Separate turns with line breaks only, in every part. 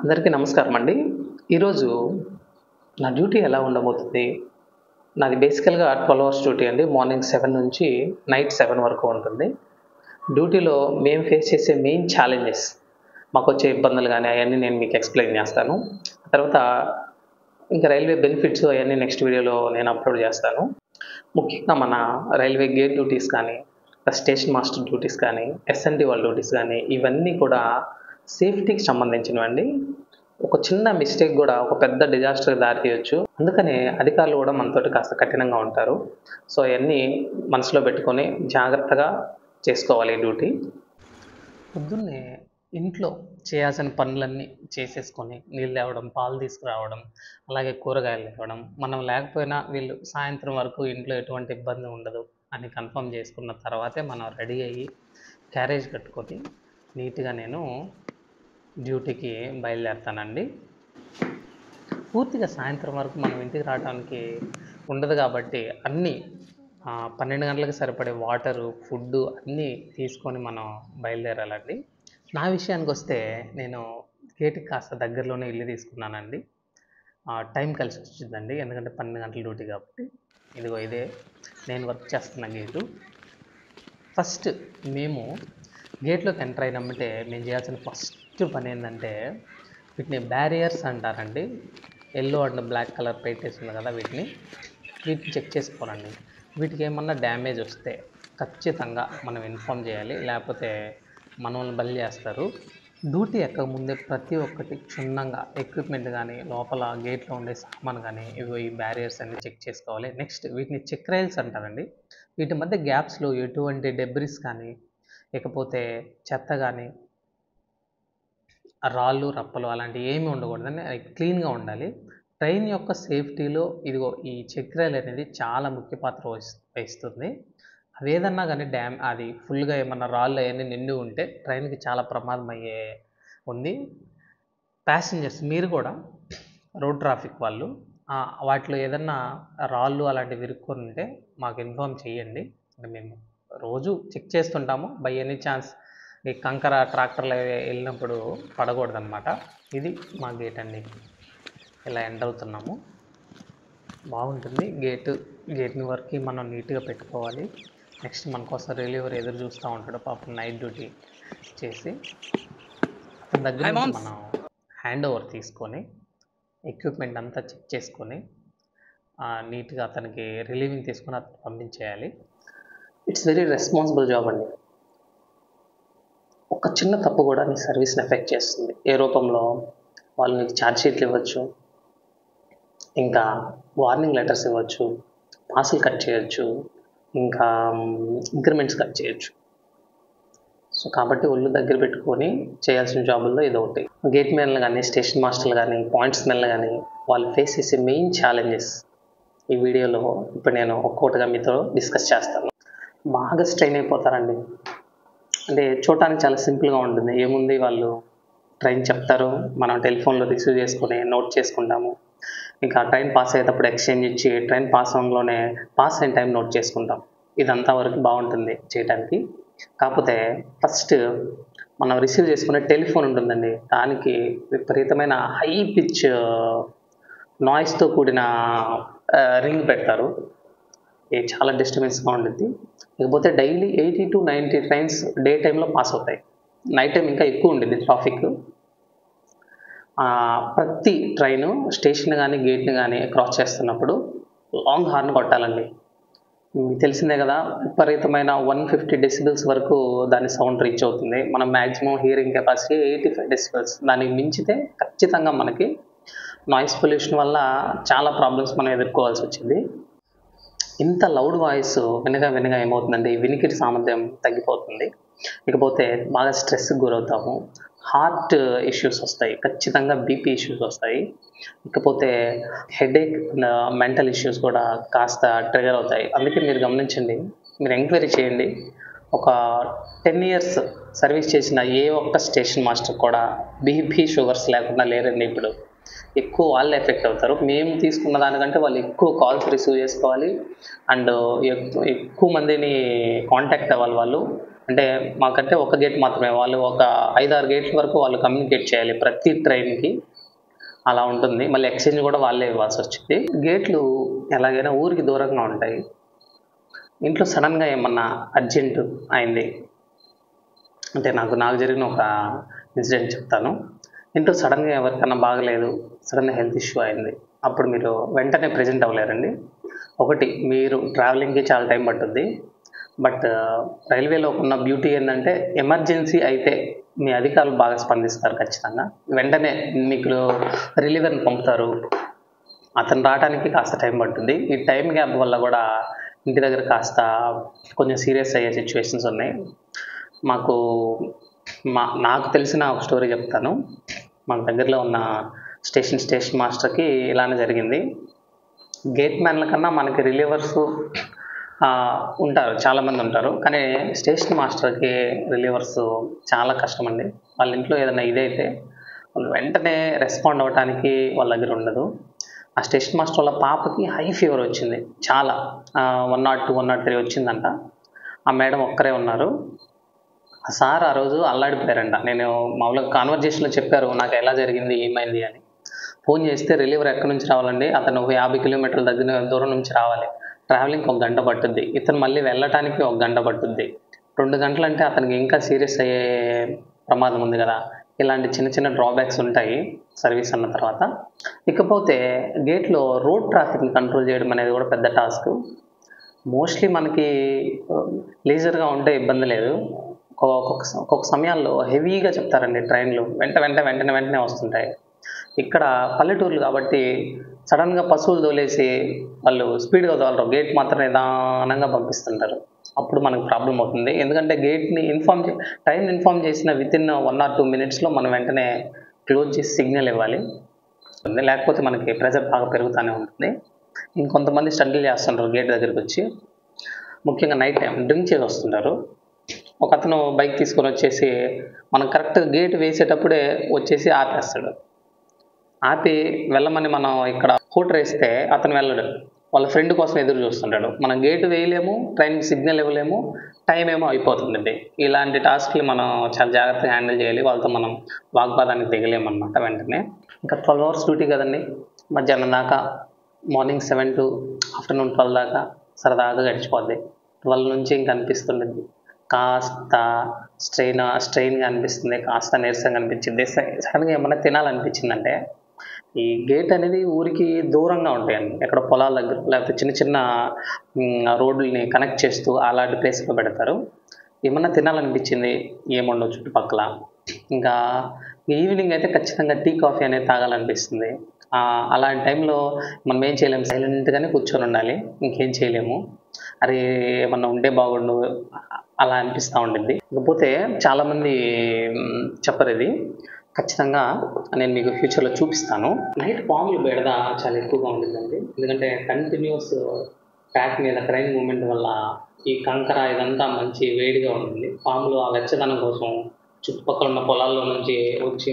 అందరికీ నమస్కారం అండి. ఈరోజు నా డ్యూటీ ఎలా ఉండబోతుంది? నాది బేసికల్‌గా 12 అవర్స్ డ్యూటీ అండి. మార్నింగ్ 7 నుంచి నైట్ 7 వరకు ఉంటుంది. డ్యూటీలో మేము ఫేస్ చేసే మెయిన్ ఛాలెంజెస్, మాకొచ్చే ఇబ్బందులు గాని అయన్నీ నేను మీకు ఎక్స్‌ప్లెయిన్ చేస్తాను. తర్వాత ఇంకా రైల్వే బెనిఫిట్స్ అయన్నీ నెక్స్ట్ వీడియోలో నేను అప్‌లోడ్ చేస్తాను. ముఖ్యంగా మన రైల్వే గేట్ డ్యూటీస్ కానీ, స్టేషన్ మాస్టర్ డ్యూటీస్ కానీ, ఎస్ఎన్‌డి వాళ్ళ డ్యూటీస్ కానీ ఇవన్నీ కూడా సేఫ్టీకి సంబంధించినవండి. ఒక చిన్న మిస్టేక్ కూడా ఒక పెద్ద డిజాస్టర్‌కి దారి తీయొచ్చు. అందుకనే అధికారులు కూడా మనతోటి కాస్త కఠినంగా ఉంటారు. సో అయన్నీ మనసులో పెట్టుకొని జాగ్రత్తగా చేసుకోవాలి ఈ డ్యూటీ. పొద్దున్నే ఇంట్లో చేయాల్సిన పనులన్నీ చేసేసుకొని నీళ్ళు తేవడం, పాలు తీసుకురావడం, అలాగే కూరగాయలు తేవడం, మనం లేకపోయినా వీళ్ళు సాయంత్రం వరకు ఇంట్లో ఎటువంటి ఇబ్బంది ఉండదు అని కన్ఫర్మ్ చేసుకున్న తర్వాతే మనం రెడీ అయ్యి క్యారేజ్ కట్టుకొని నీట్‌గా నేను డ్యూటీకి బయలుదేరుతానండి. పూర్తిగా సాయంత్రం వరకు మనం ఇంటికి రావడానికి ఉండదు కాబట్టి అన్నీ 12 గంటలకు సరిపడే వాటరు, ఫుడ్డు అన్నీ తీసుకొని మనం బయలుదేరాలండి. నా విషయానికొస్తే నేను గేట్‌కి కాస్త దగ్గరలోనే ఇల్లు తీసుకున్నానండి. టైం కలిసి వచ్చిందండి. ఎందుకంటే 12 గంటల డ్యూటీ కాబట్టి. ఇదిగో ఇదే నేను వర్క్ చేస్తున్న గేటు. ఫస్ట్ మేము గేట్లోకి ఎంటర్ అయినామంటే మేము చేయాల్సిన ఫస్ట్ పని ఏంటంటే వీటిని బ్యారియర్స్ అంటారండి. ఎల్లో అండ్ బ్లాక్ కలర్ పెట్టేసి ఉంది కదా, వీటిని చెక్ చేసుకోవాలండి. వీటికి ఏమన్నా డ్యామేజ్ వస్తే ఖచ్చితంగా మనం ఇన్ఫామ్ చేయాలి, లేకపోతే మనల్ని బలి చేస్తారు. డ్యూటీ ఎక్కకముందే ప్రతి ఒక్కటి క్షుణ్ణంగా ఎక్విప్మెంట్ కానీ, లోపల గేట్లో ఉండే సామాన్ కానీ ఈ బ్యారియర్స్ అన్ని చెక్ చేసుకోవాలి. నెక్స్ట్ వీటిని చెక్ రైల్స్ అంటారండి. వీటి మధ్య గ్యాప్స్లో ఎటువంటి డెబ్రిస్ కానీ, లేకపోతే చెత్త కానీ, రాళ్ళు రప్పలు అలాంటివి ఏమీ ఉండకూడదండి. అవి క్లీన్గా ఉండాలి. ట్రైన్ యొక్క సేఫ్టీలో ఇదిగో ఈ చెక్ రైల్ అనేది చాలా ముఖ్య పాత్ర వహిస్తుంది. అవి ఏదన్నా కానీ అది ఫుల్గా ఏమన్నా రాళ్ళు అవన్నీ నిండి ఉంటే ట్రైన్కి చాలా ప్రమాదం అయ్యే ఉంది. ప్యాసింజర్స్ మీరు కూడా రోడ్ ట్రాఫిక్ వాళ్ళు వాటిలో ఏదన్నా రాళ్ళు అలాంటివి ఇరుక్కొని ఉంటే మాకు ఇన్ఫామ్ చేయండి. అంటే మేము రోజు చెక్ చేస్తుంటాము. బై ఎనీ ఛాన్స్ ఈ కంకర ట్రాక్టర్లు వెళ్ళినప్పుడు పడకూడదన్నమాట. ఇది మా గేట్ అండి. ఇలా ఎంటర్ అవుతున్నాము. బాగుంటుంది గేట్ని వరకు మనం నీట్గా పెట్టుకోవాలి. నెక్స్ట్ మన కోసం రిలీవర్ ఎదురు చూస్తూ ఉంటాడు పాపం, నైట్ డ్యూటీ చేసి. అతని దగ్గర నుంచి మనం హ్యాండ్ ఓవర్ తీసుకొని ఎక్విప్మెంట్ అంతా చెక్ చేసుకొని నీట్గా అతనికి రిలీవింగ్ తీసుకొని అతను పంపించేయాలి. ఇట్స్ వెరీ రెస్పాన్సిబుల్ జాబ్ అండి. ఒక చిన్న తప్పు కూడా నీ సర్వీస్ని ఎఫెక్ట్ చేస్తుంది. ఏ రూపంలో వాళ్ళు నీకు ఛార్జ్ షీట్లు ఇవ్వచ్చు, ఇంకా వార్నింగ్ లెటర్స్ ఇవ్వచ్చు, పాసులు కట్ చేయొచ్చు, ఇంకా ఇంక్రిమెంట్స్ కట్ చేయొచ్చు. సో కాబట్టి ఒళ్ళు దగ్గర పెట్టుకొని చేయాల్సిన జాబుల్లో ఇది ఒకటి. గేట్ మెన్లు కానీ, స్టేషన్ మాస్టర్లు కానీ, పాయింట్స్ మెన్లు కానీ వాళ్ళు ఫేస్ చేసే మెయిన్ ఛాలెంజెస్ ఈ వీడియోలో ఇప్పుడు నేను ఒక్కొక్కటిగా మీతో డిస్కస్ చేస్తాను. బాగా స్ట్రెయిన్ అయిపోతారండి. అంటే చూడటానికి చాలా సింపుల్గా ఉంటుంది. ఏముంది, వాళ్ళు ట్రైన్ చెప్తారు, మనం టెలిఫోన్లో రిసీవ్ చేసుకొని నోట్ చేసుకుంటాము. ఇంకా ట్రైన్ పాస్ అయ్యేటప్పుడు ఎక్స్చేంజ్ ఇచ్చి ట్రైన్ పాస్ అవడంలోనే పాస్ అయిన టైం నోట్ చేసుకుంటాం. ఇదంతా వరకు బాగుంటుంది చేయడానికి. కాకపోతే ఫస్ట్ మనం రిసీవ్ చేసుకునే టెలిఫోన్ ఉంటుందండి, దానికి విపరీతమైన హై పిచ్ నాయిస్తో కూడిన రింగ్ పెడతారు. ఇది చాలా డిస్టర్బెన్స్గా ఉంటుంది. ఇకపోతే డైలీ 80 to 90 ట్రైన్స్ డే టైంలో పాస్ అవుతాయి. నైట్ టైం ఇంకా ఎక్కువ ఉంటుంది ట్రాఫిక్. ప్రతి ట్రైను స్టేషన్ కానీ గేట్ని కానీ క్రాస్ చేస్తున్నప్పుడు లాంగ్ హార్న్ కొట్టాలండి. మీకు తెలిసిందే కదా, విపరీతమైన 150 డెసిబెల్స్ వరకు దాని సౌండ్ రీచ్ అవుతుంది. మనం మ్యాక్సిమం హియరింగ్ కెపాసిటీ 85 డెసిబెల్స్. దానికి మించితే ఖచ్చితంగా మనకి నాయిస్ పొల్యూషన్ వల్ల చాలా ప్రాబ్లమ్స్ మనం ఎదుర్కోవాల్సి వచ్చింది. ఇంత లౌడ్ వాయిస్ వినగా ఏమవుతుందంటే వినికిడి సామర్థ్యం తగ్గిపోతుంది. ఇకపోతే బాగా స్ట్రెస్కి గురవుతాము, హార్ట్ ఇష్యూస్ వస్తాయి, ఖచ్చితంగా బీపీ ఇష్యూస్ వస్తాయి. ఇకపోతే హెడేక్, మెంటల్ ఇష్యూస్ కూడా కాస్త ట్రిగర్ అవుతాయి. అందుకే మీరు గమనించండి, మీరు ఎంక్వైరీ చేయండి. ఒక 10 years సర్వీస్ చేసిన ఏ ఒక్క స్టేషన్ మాస్టర్ కూడా బీపీ షుగర్స్ లేకుండా లేరండి ఇప్పుడు. ఎక్కువ వాళ్ళే ఎఫెక్ట్ అవుతారు. మేము తీసుకున్న దానికంటే వాళ్ళు ఎక్కువ కాల్స్ రిసీవ్ చేసుకోవాలి అండ్ ఎక్కువ మందిని కాంటాక్ట్ అవ్వాలి వాళ్ళు. అంటే మాకంటే ఒక గేట్ మాత్రమే, వాళ్ళు ఒక 5-6 గేట్ల వరకు వాళ్ళు కమ్యూనికేట్ చేయాలి ప్రతి ట్రైన్‌కి. అలా ఉంటుంది. మళ్ళీ ఎక్స్‌చేంజ్ కూడా వాళ్ళే ఇవ్వాల్సొచ్చింది. గేట్లు ఎలాగైనా ఊరికి దూరంగా ఉంటాయి. ఇంట్లో సడన్‌గా ఏమన్నా అర్జెంట్ అయింది. అంటే నాకు జరిగిన ఒక ఇన్సిడెంట్ చెప్తాను. ఇంట్లో సడన్‌గా ఎవరికన్నా బాగలేదు, సడన్‌గా హెల్త్ ఇష్యూ అయింది. అప్పుడు మీరు వెంటనే ప్రెజెంట్ అవ్వలేరండి. ఒకటి మీరు ట్రావెలింగ్‌కి చాలా టైం పట్టుద్ది. బట్ రైల్వేలో ఉన్న బ్యూటీ ఏందంటే ఎమర్జెన్సీ అయితే మీ అధికారులు బాగా స్పందిస్తారు ఖచ్చితంగా. వెంటనే మీకు రిలీవర్‌ని పంపుతారు. అతను రావటానికి కాస్త టైం పట్టుద్ది. ఈ టైం గ్యాప్ వల్ల కూడా ఇంటి దగ్గర కాస్త కొంచెం సీరియస్ అయ్యే సిట్యుయేషన్స్ ఉన్నాయి. మాకు నాకు తెలిసిన ఒక స్టోరీ చెప్తాను. మాకు దగ్గరలో ఉన్న స్టేషన్ మాస్టర్‌కి ఇలానే జరిగింది. గేట్ మ్యాన్‌ల కన్నా మనకి రిలీవర్సు ఉంటారు. చాలామంది ఉంటారు. కానీ స్టేషన్ మాస్టర్‌కి రిలీవర్స్ చాలా కష్టమండి. వాళ్ళ ఇంట్లో ఏదైనా ఇదైతే వాళ్ళు వెంటనే రెస్పాండ్ అవ్వటానికి వాళ్ళ దగ్గర ఉండదు. ఆ స్టేషన్ మాస్టర్ వాళ్ళ పాపకి హై ఫీవర్ వచ్చింది. చాలా 102, 103 వచ్చిందంట. ఆ మేడం ఒక్కరే ఉన్నారు. ఆ సార్ ఆ రోజు అల్లాడిపోయారంట. నేను మామూలుగా కాన్వర్జేషన్‌లో చెప్పారు నాకు ఎలా జరిగింది, ఏమైంది అని. ఫోన్ చేస్తే రిలీవర్ ఎక్కడి నుంచి రావాలండి, అతను 50 కిలోమీటర్ల దగ్గర దూరం నుంచి రావాలి. ట్రావెలింగ్‌కి ఒక గంట పట్టుద్ది. ఇతను మళ్ళీ వెళ్ళటానికి ఒక గంట పట్టుద్ది. 2 గంటలంటే అతనికి ఇంకా సీరియస్ అయ్యే ప్రమాదం ఉంది గదా! ఇలాంటి చిన్న చిన్న డ్రాబ్యాక్స్ ఉంటాయి సర్వీస్ అన్న తర్వాత. ఇకపోతే గేట్‌లో రోడ్ ట్రాఫిక్‌ని కంట్రోల్ చేయడం అనేది కూడా పెద్ద టాస్క్. మోస్ట్‌లీ మనకి లీజర్‌గా ఉంటే ఇబ్బంది లేదు. ఒక్కొక్క సమయాల్లో హెవీగా చెప్తారండి ట్రైన్‌లు. వెంటనే వస్తుంటాయి. ఇక్కడ పల్లెటూర్లు కాబట్టి సడన్‌గా పశువులు తోలేసి వాళ్ళు స్పీడ్‌గా తోలరు. గేట్ మాత్రం నిదానంగా పంపిస్తుంటారు. అప్పుడు మనకు ప్రాబ్లమ్ అవుతుంది. ఎందుకంటే టైమ్‌ని ఇన్ఫార్మ్ చేసిన వితిన్ 1 ఆర్ 2 మినిట్స్‌లో మనం వెంటనే క్లోజ్ చేసి సిగ్నల్ ఇవ్వాలి. లేకపోతే మనకి ప్రెషర్ బాగా పెరుగుతానే ఉంటుంది. ఇంకొంతమంది స్టంటులు చేస్తుంటారు గేట్ దగ్గరికొచ్చి. ముఖ్యంగా నైట్ టైమ్ డ్రింక్ చేసి వస్తుంటారు. ఒకతను బైక్ తీసుకొని వచ్చేసి మనం కరెక్ట్‌గా గేట్ వేసేటప్పుడే వచ్చేసి ఆపేస్తాడు. ఆపి వెళ్ళమని మనం ఇక్కడ హూటర్ వేస్తే అతను వెళ్ళడు. వాళ్ళ ఫ్రెండ్ కోసం ఎదురు చూస్తుంటాడు. మనం గేట్ వేయలేము, ట్రైన్‌కి సిగ్నల్ ఇవ్వలేము, టైం ఏమో అయిపోతుందండి. ఇలాంటి టాస్క్‌లు మనం చాలా జాగ్రత్తగా హ్యాండిల్ చేయాలి. వాళ్ళతో మనం వాగ్వాదానికి దిగలేమన్నమాట వెంటనే. ఇంకా 12 అవర్స్ డ్యూటీ కదండీ! మధ్యాహ్నం దాకా మార్నింగ్ 7 టు ఆఫ్టర్‌నూన్ 12 దాకా సరదాగా గడిచిపోద్ది. 12 నుంచి ఇంక అనిపిస్తుండిద్ది. కాస్త స్ట్రెయిన్‌గా అనిపిస్తుంది. కాస్త నీరసంగా అనిపించిద్ది. సడన్‌గా ఏమన్నా తినాలనిపించిందంటే ఈ గేట్ అనేది ఊరికి దూరంగా ఉంటాయండి. ఎక్కడ పొలాల దగ్గర లేకపోతే చిన్న చిన్న రోడ్లని కనెక్ట్ చేస్తూ అలాంటి ప్లేస్‌లో పెడతారు. ఏమన్నా తినాలనిపించింది, ఏముండవు చుట్టుపక్కల. ఇంకా ఈవినింగ్ అయితే ఖచ్చితంగా టీ, కాఫీ అనేది తాగాలనిపిస్తుంది. అలాంటి టైంలో మనం ఏం చేయలేము. సైలెంట్‌గానే కూర్చొని ఉండాలి. ఇంకేం చేయలేము. అరే! ఏమన్నా ఉంటే బాగుండు అలా అనిపిస్తా ఉండిద్ది. ఇకపోతే చాలామంది చెప్పరిది. ఖచ్చితంగా నేను మీకు ఫ్యూచర్‌లో చూపిస్తాను. నైట్ పాముల బెడద చాలా ఎక్కువగా ఉండిద్దండి. ఎందుకంటే కంటిన్యూయస్ ట్రాక్ మీద ట్రైన్ మూవ్‌మెంట్ వల్ల ఈ కంకర ఇదంతా మంచి వేడిగా ఉంటుంది. పాములు ఆ వెచ్చదనం కోసం చుట్టుపక్కల ఉన్న పొలాల్లో నుంచి వచ్చి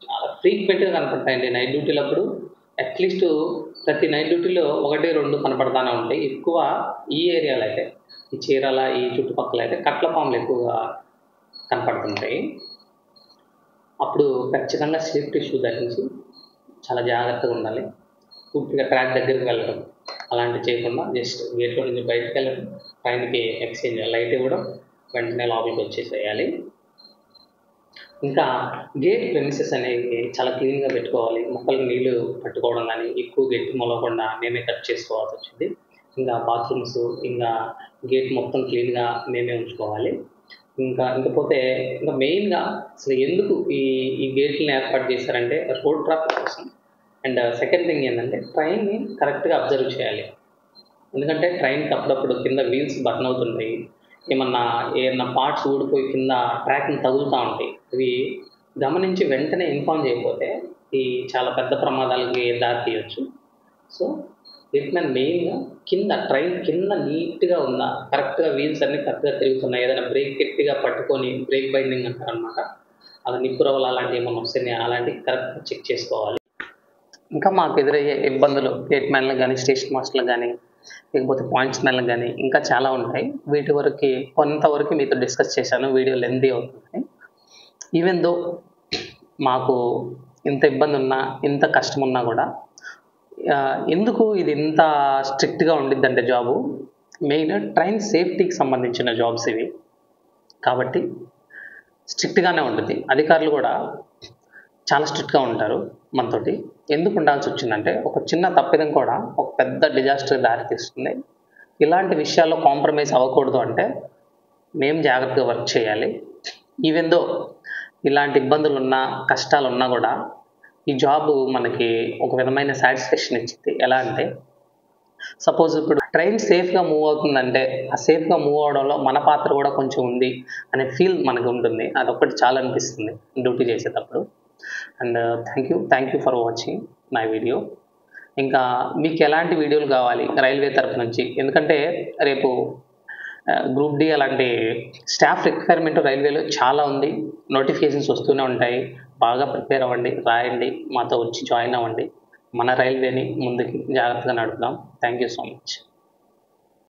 చాలా ఫ్రీక్వెంట్‌గా కనపడతాయండి నైట్ డ్యూటీలప్పుడు. అట్‌లీస్ట్ ప్రతి నైట్ డ్యూటీలో 1, 2 కనపడతానే ఉంటాయి. ఎక్కువ ఈ ఏరియాలో అయితే ఈ చీరాల ఈ చుట్టుపక్కల అయితే కట్ల పాములు ఎక్కువగా కనపడుతుంటాయి. అప్పుడు ఖచ్చితంగా సేఫ్టీ షూ ధరించి చాలా జాగ్రత్తగా ఉండాలి. పూర్తిగా ట్రాక్ దగ్గరికి వెళ్ళడం అలాంటివి చేయకుండా జస్ట్ గేట్‌లో నుంచి బయటికి వెళ్ళడం, ట్రైన్‌కి ఎక్స్‌చేంజ్ లైట్ ఇవ్వడం, వెంటనే లోపలికి వచ్చేసేయాలి. ఇంకా గేట్ ప్రెమిసెస్ అనేవి చాలా క్లీన్‌గా పెట్టుకోవాలి. మొక్కలకు నీళ్లు పట్టుకోవడం కానీ, ఎక్కువ గడ్డి మొలవకుండా మేమే కట్ చేసుకోవాల్సొచ్చింది. ఇంకా బాత్రూమ్స్, ఇంకా గేట్ మొత్తం క్లీన్‌గా మేమే ఉంచుకోవాలి. ఇకపోతే మెయిన్‌గా అసలు ఎందుకు ఈ గేట్‌లని ఏర్పాటు చేశారంటే రోడ్ ట్రాఫిక్ కోసం. అండ్ సెకండ్ థింగ్ ఏంటంటే ట్రైన్‌ని కరెక్ట్‌గా అబ్జర్వ్ చేయాలి. ఎందుకంటే ట్రైన్‌కి అప్పుడప్పుడు కింద వీల్స్ బర్న్ అవుతుంటాయి. ఏమన్నా పార్ట్స్ ఊడిపోయి కింద ట్రాక్‌ని తగులుతా ఉంటాయి. ఇవి గమనించి వెంటనే ఇన్ఫార్మ్ చేయకపోతే చాలా పెద్ద ప్రమాదాలకి దారి తీయొచ్చు. సో గేట్‌మ్యాన్ మెయిన్‌గా ట్రైన్ కింద నీట్‌గా ఉందా, కరెక్ట్‌గా వీల్స్ అన్నీ కరెక్ట్‌గా తిరుగుతున్నాయి, ఏదైనా బ్రేక్ గట్టిగా పట్టుకొని బ్రేక్ బైండింగ్ అంటారనమాట. అది నిప్పురవ్వలు అలాంటివి ఏమన్నా వస్తున్నాయా అలాంటివి కరెక్ట్‌గా చెక్ చేసుకోవాలి. ఇంకా మాకు ఎదురయ్యే ఇబ్బందులు గేట్‌మ్యాన్‌లకు గానీ, స్టేషన్ మాస్టర్‌లకు గానీ, లేకపోతే పాయింట్స్‌మెన్‌లకు గానీ ఇంకా చాలా ఉంటాయి. వీటి వరకి కొంతవరకు మీతో డిస్కస్ చేశాను. వీడియో లెంథీ అవుతుంది. ఈవెన్ దో మాకు ఇంత ఇబ్బందున్నా, ఇంత కష్టమున్నా గూడా ఎందుకు ఇది ఇంత స్ట్రిక్ట్‌గా ఉండిద్దంటే జాబు, మెయిన్ ట్రైన్ సేఫ్టీకి సంబంధించిన జాబ్స్ ఇవి. కాబట్టి స్ట్రిక్ట్‌గానే ఉంటది. అధికారులు గూడా చాలా స్ట్రిక్ట్‌గా ఉంటారు మనతోటి. ఎందుకు ఉండాల్సొచ్చిందంటే, ఒక చిన్న తప్పిదం కూడా ఒక పెద్ద డిజాస్టర్‌కి దారితీస్తుంది. ఇలాంటి విషయాల్లో కాంప్రమైజ్ అవ్వకూడదు అంటే, మేము జాగ్రత్తగా వర్క్ చేయాలి. ఈవెన్ దో ఇలాంటి ఇబ్బందులున్నా, కష్టాలున్నా గూడా, ఈ జాబు మనకి ఒక విధమైన సాటిస్ఫాక్షన్ ఇచ్చిద్ది. ఎలా అంటే, సపోజ్ ఇప్పుడు ట్రైన్ సేఫ్‌గా మూవ్ అవుతుందంటే, ఆ సేఫ్‌గా మూవ్ అవ్వడంలో మన పాత్ర గూడా కొంచెం ఉంది అనే ఫీల్ మనకుంటుంది. అదొక్కటి చాలు అనిపిస్తుంది డ్యూటీ చేసేటప్పుడు. And thank you for watching my video. ఇంకా మీకెలాంటి వీడియోలు కావాలి రైల్వే తరపు నుంచి? ఎందుకంటే రేపు గ్రూప్ డి అలాంటి స్టాఫ్ రిక్వైర్మెంట్ రైల్వేలో చాలా ఉంది. నోటిఫికేషన్స్ వస్తూనే ఉంటాయి. బాగా ప్రిపేర్ అవ్వండి, రాయండి, మాతో వచ్చి జాయిన్ అవ్వండి. మన రైల్వేని ముందుకి జాగ్రత్తగా నడుపుదాం. Thank you so much.